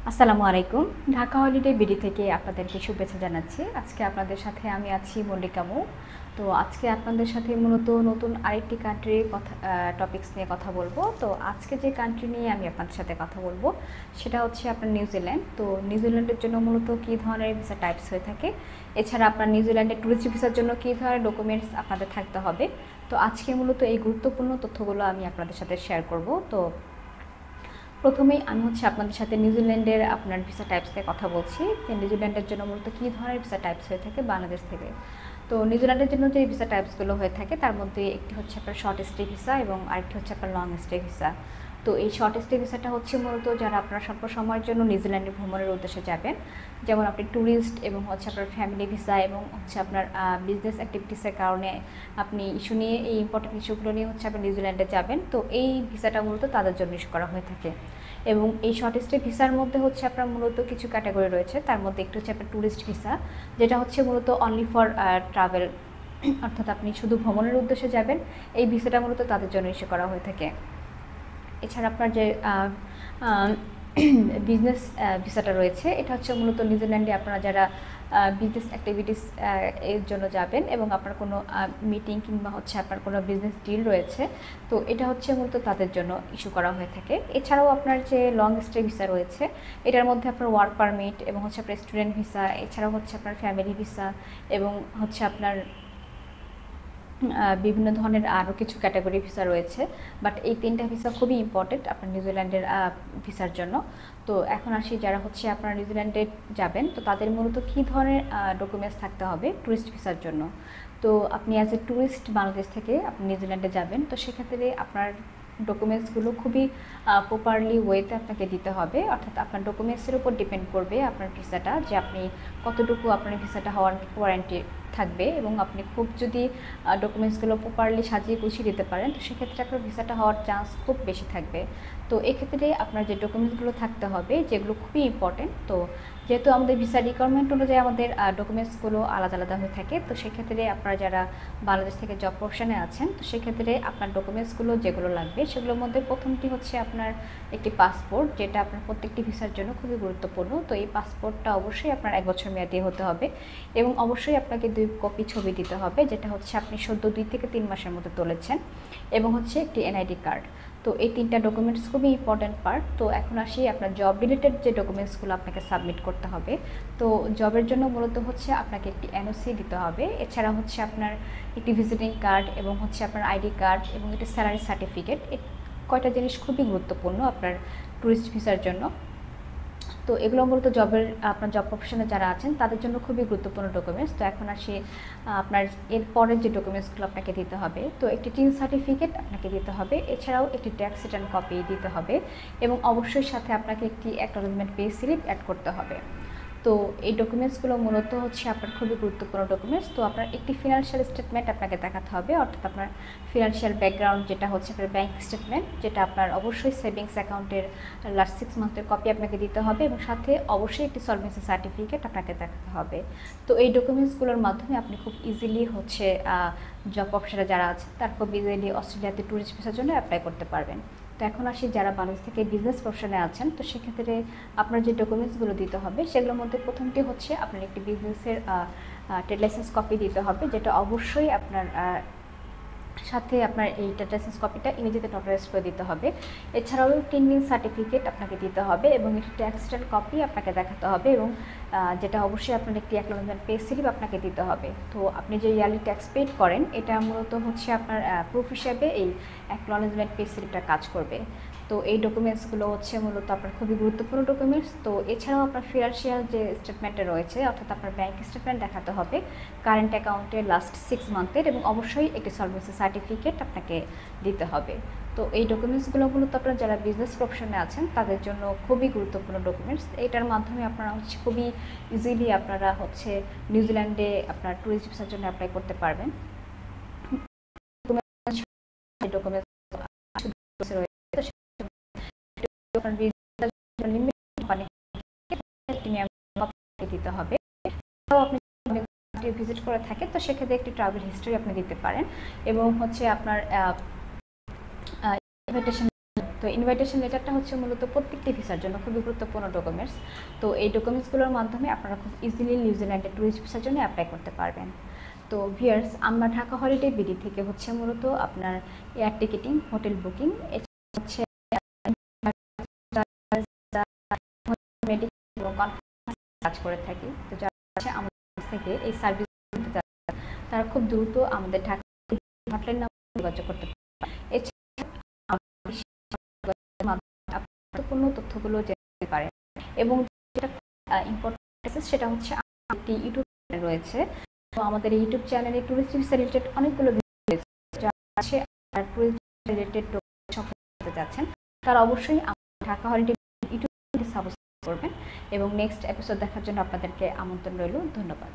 আসসালামু আলাইকুম। Dhaka holiday BD থেকে আপনাদেরকে শুভেচ্ছা জানাচ্ছি। আজকে আপনাদের সাথে আমি আছি মল্লিকা মৌ। তো আজকে আপনাদের সাথে মূলত নতুন আরেকটি কান্ট্রির কথা টপিকস নিয়ে কথা বলবো। তো আজকে যে কান্ট্রি নিয়ে আমি আপনাদের সাথে কথা বলবো সেটা হচ্ছে আপনার নিউজিল্যান্ড। তো নিউজিল্যান্ডের জন্য মূলত কী ধরনের ভিসা টাইপস হয়ে থাকে, এছাড়া আপনার নিউজিল্যান্ডের ট্যুরিস্ট ভিসার জন্য কী ধরনের ডকুমেন্টস আপনাদের থাকতে হবে। তো আজকে মূলত এই গুরুত্বপূর্ণ তথ্যগুলো আমি আপনাদের সাথে শেয়ার করব। তো প্রথমেই আমি আপনাদের সাথে নিউজিল্যান্ডের আপনার ভিসা টাইপস নিয়ে কথা বলছি যে নিউজিল্যান্ডের জন্য মূলত কী ধরনের ভিসা টাইপস হয়ে থাকে বাংলাদেশ থেকে। তো নিউজিল্যান্ডের জন্য যে ভিসা টাইপসগুলো হয়ে থাকে তার মধ্যে একটি হচ্ছে আপনার শর্ট স্টে ভিসা এবং আরেকটি হচ্ছে আপনার লং স্টে ভিসা। তো এই শর্ট স্টে ভিসাটা হচ্ছে মূলত যারা আপনারা স্বল্প সময়ের জন্য নিউজিল্যান্ডে ভ্রমণের উদ্দেশ্যে যাবেন, যেমন আপনি ট্যুরিস্ট এবং হচ্ছে আপনার ফ্যামিলি ভিসা এবং হচ্ছে আপনার বিজনেস অ্যাক্টিভিটিসের কারণে আপনি ইস্যু নিয়ে এই ইম্পর্টেন্ট ইস্যুগুলো নিয়ে হচ্ছে আপনি নিউজিল্যান্ডে যাবেন। তো এই ভিসাটা মূলত তাদের জন্য ইস্যু করা হয়ে থাকে। এবং এই শর্ট স্টে ভিসার মধ্যে হচ্ছে আপনার মূলত কিছু ক্যাটাগরি রয়েছে। তার মধ্যে একটি হচ্ছে আপনার ট্যুরিস্ট ভিসা, যেটা হচ্ছে মূলত অনলি ফর ট্রাভেল, অর্থাৎ আপনি শুধু ভ্রমণের উদ্দেশ্যে যাবেন। এই ভিসাটা মূলত তাদের জন্য ইস্যু করা হয়ে থাকে। এছাড়া আপনার যে বিজনেস ভিসাটা রয়েছে, এটা হচ্ছে মূলত নিউজিল্যান্ডে আপনারা যারা বিজনেস অ্যাক্টিভিটিস এর জন্য যাবেন এবং আপনার কোনো মিটিং কিংবা হচ্ছে আপনার কোনো বিজনেস ডিল রয়েছে, তো এটা হচ্ছে মূলত তাদের জন্য ইস্যু করা হয়ে থাকে। এছাড়াও আপনার যে লং স্টে ভিসা রয়েছে, এটার মধ্যে আপনার ওয়ার্ক পারমিট এবং হচ্ছে আপনার স্টুডেন্ট ভিসা, এছাড়াও হচ্ছে আপনার ফ্যামিলি ভিসা এবং হচ্ছে আপনার বিভিন্ন ধরনের আরও কিছু ক্যাটাগরি ভিসা রয়েছে। বাট এই তিনটা ভিসা খুবই ইম্পর্টেন্ট আপনার নিউজিল্যান্ডের ভিসার জন্য। তো এখন আসি যারা হচ্ছে আপনারা নিউজিল্যান্ডে যাবেন, তো তাদের মূলত কী ধরনের ডকুমেন্টস থাকতে হবে ট্যুরিস্ট ভিসার জন্য। তো আপনি অ্যাজ এ ট্যুরিস্ট বাংলাদেশ থেকে আপনি নিউজিল্যান্ডে যাবেন, তো সেক্ষেত্রে আপনার ডকুমেন্টসগুলো খুবই প্রপারলি ওয়েতে আপনাকে দিতে হবে। অর্থাৎ আপনার ডকুমেন্টসের উপর ডিপেন্ড করবে আপনার ভিসাটা, যে আপনি কতটুকু আপনার ভিসাটা হওয়ার ওয়ারেন্টি থাকবে। এবং আপনি খুব যদি ডকুমেন্টসগুলো প্রপারলি সাজিয়ে গুছিয়ে দিতে পারেন, তো সেক্ষেত্রে আপনার ভিসাটা হওয়ার চান্স খুব বেশি থাকবে। তো এক্ষেত্রে আপনার যে ডকুমেন্টসগুলো থাকতে হবে, যেগুলো খুবই ইম্পর্টেন্ট, তো যেহেতু আমাদের ভিসা রিকোয়ারমেন্ট অনুযায়ী আমাদের ডকুমেন্টসগুলো আলাদা আলাদা হয়ে থাকে, তো সেক্ষেত্রে আপনারা যারা বাংলাদেশ থেকে জব প্রফেশনে আছেন, তো সেক্ষেত্রে আপনার ডকুমেন্টসগুলো যেগুলো লাগবে সেগুলোর মধ্যে প্রথমটি হচ্ছে আপনার একটি পাসপোর্ট, যেটা আপনার প্রত্যেকটি ভিসার জন্য খুবই গুরুত্বপূর্ণ। তো এই পাসপোর্টটা অবশ্যই আপনার 1 বছর মেয়াদি হতে হবে এবং অবশ্যই আপনাকে 2 কপি ছবি দিতে হবে, যেটা হচ্ছে আপনি সদ্য 2 থেকে 3 মাসের মধ্যে তুলেছেন, এবং হচ্ছে একটি এনআইডি কার্ড। তো এই 3টা ডকুমেন্টস খুবই ইম্পর্ট্যান্ট পার্ট। তো এখন আসি আপনার জব রিলেটেড যে ডকুমেন্টসগুলো আপনাকে সাবমিট করতে হবে। তো জবের জন্য মূলত হচ্ছে আপনাকে একটি এনওসি দিতে হবে, এছাড়া হচ্ছে আপনার একটি ভিজিটিং কার্ড এবং হচ্ছে আপনার আইডি কার্ড এবং একটি স্যালারি সার্টিফিকেট। এই কয়টা জিনিস খুবই গুরুত্বপূর্ণ আপনার ট্যুরিস্ট ভিসার জন্য। তো এগুলো মূলত আপনার জব প্রফেশনে যারা আছেন তাদের জন্য খুবই গুরুত্বপূর্ণ ডকুমেন্টস। তো এখন আসি আপনার এরপরের যে ডকুমেন্টসগুলো আপনাকে দিতে হবে, তো একটি টিন সার্টিফিকেট আপনাকে দিতে হবে, এছাড়াও একটি ট্যাক্স রিটার্ন কপি দিতে হবে এবং অবশ্যই সাথে আপনাকে একটি অ্যাকনলেজমেন্ট পে স্লিপ অ্যাড করতে হবে। তো এই ডকুমেন্টসগুলো মূলত হচ্ছে আপনার খুবই গুরুত্বপূর্ণ ডকুমেন্টস। তো আপনার একটি ফিনান্সিয়াল স্টেটমেন্ট আপনাকে দেখাতে হবে, অর্থাৎ আপনার ফিনান্সিয়াল ব্যাকগ্রাউন্ড যেটা হচ্ছে আপনার ব্যাঙ্ক স্টেটমেন্ট, যেটা আপনার অবশ্যই সেভিংস অ্যাকাউন্টের লাস্ট 6 মান্থের কপি আপনাকে দিতে হবে এবং সাথে অবশ্যই একটি সলভেন্সি সার্টিফিকেট আপনাকে দেখাতে হবে। তো এই ডকুমেন্টসগুলোর মাধ্যমে আপনি খুব ইজিলি হচ্ছে জব অপশনে যারা আছে তার খুব ইজিলি অস্ট্রেলিয়াতে ট্যুরিস্ট ভিসার জন্য অ্যাপ্লাই করতে পারবেন। তো এখন আসি যারা বাংলাদেশ থেকে বিজনেস প্রফেশনে আছেন, তো সেক্ষেত্রে আপনার যে ডকুমেন্টসগুলো দিতে হবে সেগুলোর মধ্যে প্রথমটি হচ্ছে আপনার একটি বিজনেসের ট্রেড লাইসেন্স কপি দিতে হবে, যেটা অবশ্যই আপনার সাথে আপনার এই ট্রেড লাইসেন্স কপিটা ইংরেজিতে নোটারাইজ করে দিতে হবে। এছাড়াও টিনিং সার্টিফিকেট আপনাকে দিতে হবে এবং একটি ট্যাক্স রিটার্ন কপি আপনাকে দেখাতে হবে এবং যেটা অবশ্যই আপনার একটি অ্যাকনলেজমেন্ট পে স্লিপ আপনাকে দিতে হবে। তো আপনি যে ইয়ারলি ট্যাক্স পেড করেন, এটা মূলত হচ্ছে আপনার প্রুফ হিসাবে এই অ্যাকনলেজমেন্ট পে স্লিপটা কাজ করবে। তো এই ডকুমেন্টসগুলো হচ্ছে মূলত আপনার খুবই গুরুত্বপূর্ণ ডকুমেন্টস। তো এছাড়াও আপনার ফিনান্সিয়াল যে স্টেটমেন্টে রয়েছে, অর্থাৎ আপনার ব্যাঙ্ক স্টেটমেন্ট দেখাতে হবে, কারেন্ট অ্যাকাউন্টের লাস্ট 6 মান্থের এবং অবশ্যই একটি সলভেন্সি সার্টিফিকেট আপনাকে দিতে হবে। তো এই ডকুমেন্টসগুলো মূলত আপনারা যারা বিজনেস প্রফেশনে আছেন তাদের জন্য খুবই গুরুত্বপূর্ণ ডকুমেন্টস। এটার মাধ্যমে আপনারা হচ্ছে খুবই ইজিলি আপনারা হচ্ছে নিউজিল্যান্ডে আপনার ট্যুরিস্ট ভিসার জন্য অ্যাপ্লাই করতে পারবেন। দিতে হবে। আপনি ভিজিট করে থাকে, তো সেক্ষেত্রে একটি ট্রাভেল হিস্ট্রি আপনি দিতে পারেন এবং হচ্ছে আপনার ইনভিটেশন তো ইনভাইটেশন লেটারটা হচ্ছে মূলত প্রত্যেকটি ভিসার জন্য খুবই গুরুত্বপূর্ণ ডকুমেন্টস। তো এই ডকুমেন্টসগুলোর মাধ্যমে আপনারা খুব ইজিলি নিউজিল্যান্ডের ট্যুরিস্ট ভিসার জন্য অ্যাপ্লাই করতে পারবেন। তো ভিউয়ার্স, আমরা ঢাকা হলিডে বিডি থেকে হচ্ছে মূলত আপনার এয়ার টিকেটিং, হোটেল বুকিং, হচ্ছে কাজ করে থাকি। তো যারা আমাদের কাছ থেকে এই সার্ভিস তারা খুব দ্রুত আমাদের ঢাকা হটলাইন নাম্বারে যোগাযোগ করতে পারে। এছাড়া গুরুত্বপূর্ণ তথ্যগুলো জানতে পারেন। এবং যেটা ইম্পর্টেন্ট সেটা হচ্ছে একটি ইউটিউব চ্যানেল রয়েছে। তো আমাদের এই ইউটিউব চ্যানেলে টুরিস্ট ভিসা রিলেটেড অনেকগুলো ভিডিও রয়েছে, যা আছে টুরিস্ট রিলেটেড সম্পর্কে যাচ্ছেন তারা অবশ্যই ঢাকা হলিডে ইউটিউব সাবস্ক্রাইব করবেন এবং নেক্সট এপিসোড দেখার জন্য আপনাদেরকে আমন্ত্রণ রইল। ধন্যবাদ।